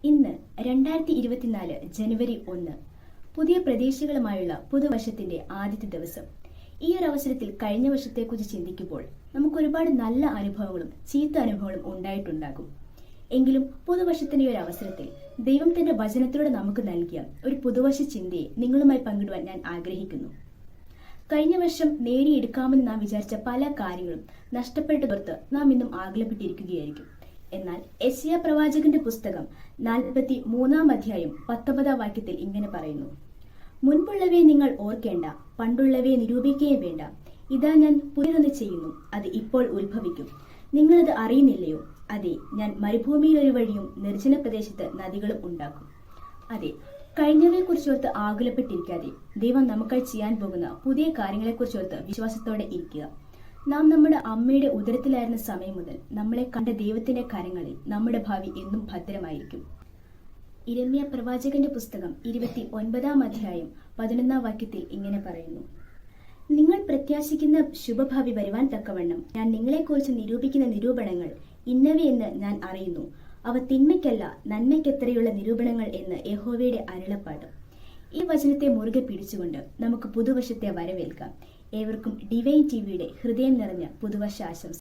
ഇന്ന് 2024 ജനുവരി 1 പുതിയ പ്രതീക്ഷകളുമായുള്ള പുതുവർഷത്തിന്റെ ആദ്യത്തെ ദിവസം. ഈ ഒരു അവസരത്തിൽ കഴിഞ്ഞ വർഷത്തെക്കുറിച്ച് ചിന്തിക്കുമ്പോൾ നമുക്ക് ഒരുപാട് നല്ല അനുഭവങ്ങളും ചീത്ത അനുഭവങ്ങളും ഉണ്ടായിട്ടുണ്ടാകും. എങ്കിലും പുതുവർഷത്തിന്റെ ഒരു അവസരത്തിൽ ദൈവം തന്റെ വചനത്തിലൂടെ നമുക്ക് നൽകിയ ഒരു പുതുവർഷ ചിന്തയെ നിങ്ങളുമായി പങ്കിടുവാൻ ഞാൻ ആഗ്രഹിക്കുന്നു. കഴിഞ്ഞ വർഷം നേടിയെടുക്കാമെന്ന് നാം വിചാരിച്ച പല കാര്യങ്ങളും നഷ്ടപ്പെട്ടതോർത്ത് നാം ഇന്നും ആകുലപ്പെട്ടിരിക്കുകയായിരിക്കും. എന്നാൽ യെശയ്യാ പ്രവാചകന്റെ പുസ്തകം 43-ാം അധ്യായം 19-ാം വാക്യത്തിൽ ഇങ്ങനെ പറയുന്നു: മുൻപുള്ളവയെ നിങ്ങൾ ഓർക്കേണ്ട, പണ്ടുള്ളവയെ നിരൂപിക്കുകയും വേണ്ട. ഇതാ ഞാൻ പുതിയതൊന്ന് ചെയ്യുന്നു, അത് ഇപ്പോൾ ഉത്ഭവിക്കും. നിങ്ങളത് അറിയുന്നില്ലയോ? അതെ, ഞാൻ മരുഭൂമിയിൽ ഒരു വഴിയും നിർജ്ജന പ്രദേശത്ത് നദികളും ഉണ്ടാക്കും. അതെ, കഴിഞ്ഞവയെക്കുറിച്ചോർത്ത് ആകുലപ്പെട്ടിരിക്കാതെ ദൈവം നമുക്കായി ചെയ്യാൻ പോകുന്ന പുതിയ കാര്യങ്ങളെക്കുറിച്ചോർത്ത് വിശ്വാസത്തോടെ ഇരിക്കുക. നാം നമ്മുടെ അമ്മയുടെ ഉദരത്തിലായിരുന്ന സമയം മുതൽ നമ്മളെ കണ്ട ദൈവത്തിന്റെ കരങ്ങളിൽ നമ്മുടെ ഭാവി എന്നും ഭദ്രമായിരിക്കും. യിരെമ്യാ പ്രവാചകന്റെ പുസ്തകം 29-ാം അധ്യായം 11-ാം വാക്യത്തിൽ ഇങ്ങനെ പറയുന്നു: നിങ്ങൾ പ്രത്യാശിക്കുന്ന ശുഭഭാവി വരുവാൻ തക്കവണ്ണം ഞാൻ നിങ്ങളെക്കുറിച്ച് നിരൂപിക്കുന്ന നിരൂപണങ്ങൾ ഇന്നവയെന്ന് ഞാൻ അറിയുന്നു. അവ തിന്മയ്ക്കല്ല, നന്മയ്ക്കെത്രയുള്ള നിരൂപണങ്ങൾ എന്ന് യഹോവയുടെ അരുളപ്പാട്. ഈ വചനത്തെ മുറുകെ പിടിച്ചുകൊണ്ട് നമുക്ക് പുതുവർഷത്തെ വരവേൽക്കാം. ഏവർക്കും ഡിവൈൻ ടിവിയുടെ ഹൃദയം നിറഞ്ഞ പുതുവർഷ ആശംസ.